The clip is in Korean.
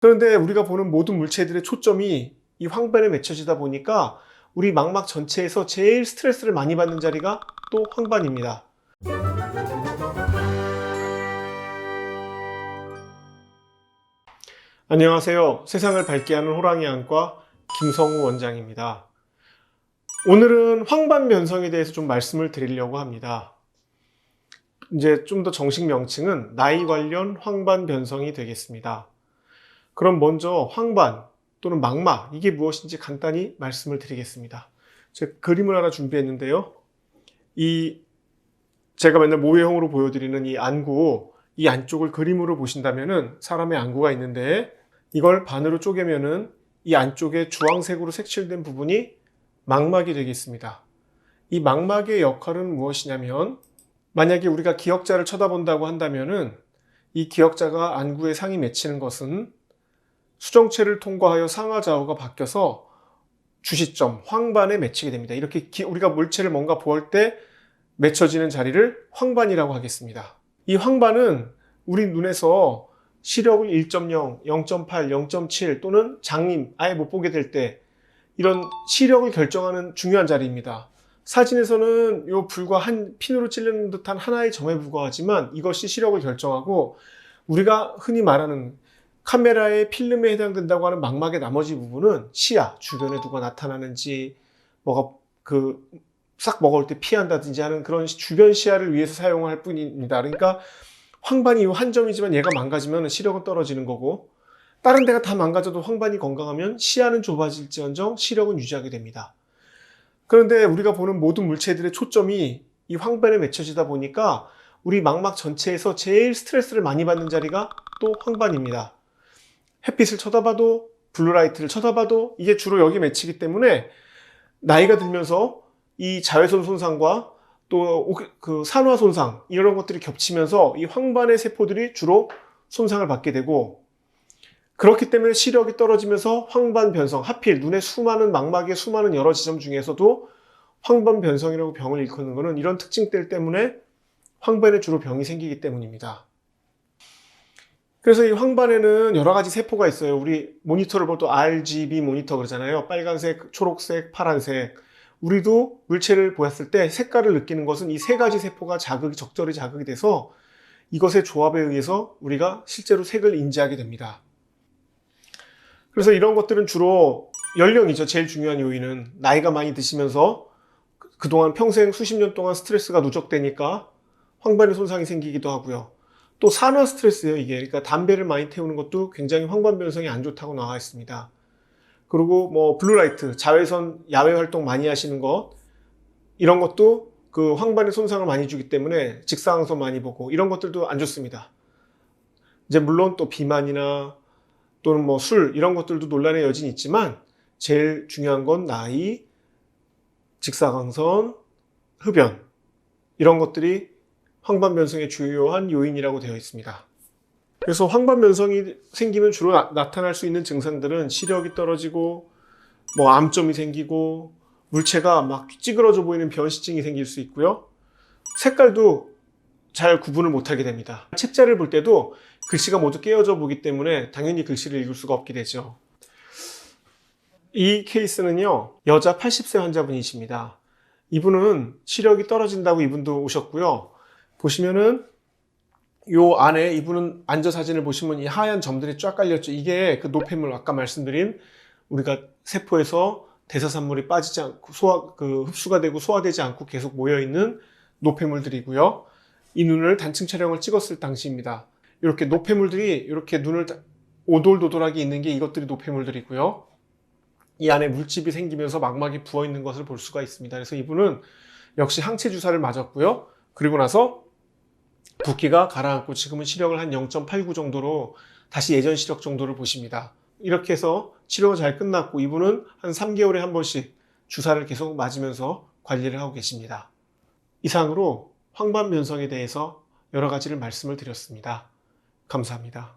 그런데 우리가 보는 모든 물체들의 초점이 이 황반에 맺혀지다 보니까 우리 망막 전체에서 제일 스트레스를 많이 받는 자리가 또 황반입니다. 안녕하세요. 세상을 밝게 하는 호랑이 안과 김성우 원장입니다. 오늘은 황반 변성에 대해서 좀 말씀을 드리려고 합니다. 이제 좀 더 정식 명칭은 나이 관련 황반 변성이 되겠습니다. 그럼 먼저 황반 또는 망막, 이게 무엇인지 간단히 말씀을 드리겠습니다. 제가 그림을 하나 준비했는데요. 제가 맨날 모형으로 보여드리는 이 안구, 이 안쪽을 그림으로 보신다면은 사람의 안구가 있는데, 이걸 반으로 쪼개면은 이 안쪽에 주황색으로 색칠된 부분이 망막이 되겠습니다. 이 망막의 역할은 무엇이냐면, 만약에 우리가 기역자를 쳐다본다고 한다면은 이 기역자가 안구에 상이 맺히는 것은 수정체를 통과하여 상하좌우가 바뀌어서 주시점, 황반에 맺히게 됩니다. 이렇게 우리가 물체를 뭔가 보할 때 맺혀지는 자리를 황반이라고 하겠습니다. 이 황반은 우리 눈에서 시력을 1.0, 0.8, 0.7 또는 장님, 아예 못 보게 될 때 이런 시력을 결정하는 중요한 자리입니다. 사진에서는 요 불과 한 핀으로 찔리는 듯한 하나의 점에 불과하지만 이것이 시력을 결정하고, 우리가 흔히 말하는 카메라의 필름에 해당된다고 하는 망막의 나머지 부분은 시야, 주변에 누가 나타나는지, 뭐가 싹 먹을 때 피한다든지 하는 그런 주변 시야를 위해서 사용할 뿐입니다. 그러니까 황반이 이 한 점이지만 얘가 망가지면 시력은 떨어지는 거고, 다른 데가 다 망가져도 황반이 건강하면 시야는 좁아질지언정 시력은 유지하게 됩니다. 그런데 우리가 보는 모든 물체들의 초점이 이 황반에 맺혀지다 보니까 우리 망막 전체에서 제일 스트레스를 많이 받는 자리가 또 황반입니다. 햇빛을 쳐다봐도, 블루라이트를 쳐다봐도 이게 주로 여기 맺히기 때문에 나이가 들면서 이 자외선 손상과 또 산화 손상, 이런 것들이 겹치면서 이 황반의 세포들이 주로 손상을 받게 되고, 그렇기 때문에 시력이 떨어지면서 황반 변성, 하필 눈의 망막의 수많은 여러 지점 중에서도 황반 변성이라고 병을 일컫는 것은 이런 특징들 때문에 황반에 주로 병이 생기기 때문입니다. 그래서 이 황반에는 여러 가지 세포가 있어요. 우리 모니터를 볼 때 RGB 모니터 그러잖아요. 빨간색, 초록색, 파란색. 우리도 물체를 보았을 때 색깔을 느끼는 것은 이 세 가지 세포가 적절히 자극이 돼서 이것의 조합에 의해서 우리가 실제로 색을 인지하게 됩니다. 그래서 이런 것들은 주로 연령이죠. 제일 중요한 요인은 나이가 많이 드시면서 그동안 평생 수십 년 동안 스트레스가 누적되니까 황반에 손상이 생기기도 하고요. 또 산화 스트레스예요, 이게. 그러니까 담배를 많이 태우는 것도 굉장히 황반 변성에 안 좋다고 나와 있습니다. 그리고 뭐 블루라이트, 자외선 야외 활동 많이 하시는 것, 이런 것도 그 황반에 손상을 많이 주기 때문에 직사광선 많이 보고 이런 것들도 안 좋습니다. 이제 물론 또 비만이나 또는 뭐 술, 이런 것들도 논란의 여진이 있지만 제일 중요한 건 나이, 직사광선, 흡연, 이런 것들이 황반 변성의 주요한 요인이라고 되어 있습니다. 그래서 황반 변성이 생기면 주로 나타날 수 있는 증상들은 시력이 떨어지고, 뭐 암점이 생기고, 물체가 막 찌그러져 보이는 변시증이 생길 수 있고요. 색깔도 잘 구분을 못하게 됩니다. 책자를 볼 때도 글씨가 모두 깨어져 보기 때문에 당연히 글씨를 읽을 수가 없게 되죠. 이 케이스는요, 여자 80세 환자분이십니다. 이분은 시력이 떨어진다고 이분도 오셨고요. 보시면은 요 안에 이분은 앉아 사진을 보시면 이 하얀 점들이 쫙 깔렸죠. 이게 그 노폐물, 아까 말씀드린 우리가 세포에서 대사산물이 빠지지 않고 흡수가 되고 소화되지 않고 계속 모여있는 노폐물들이고요. 이 눈을 단층 촬영을 찍었을 당시입니다. 이렇게 노폐물들이 이렇게 눈을 오돌도돌하게 있는 게 이것들이 노폐물들이고요. 이 안에 물집이 생기면서 망막이 부어있는 것을 볼 수가 있습니다. 그래서 이분은 역시 항체 주사를 맞았고요. 그리고 나서 붓기가 가라앉고 지금은 시력을 한 0.89 정도로 다시 예전 시력 정도를 보십니다. 이렇게 해서 치료가 잘 끝났고 이분은 한 3개월에 한 번씩 주사를 계속 맞으면서 관리를 하고 계십니다. 이상으로 황반 변성에 대해서 여러 가지를 말씀을 드렸습니다. 감사합니다.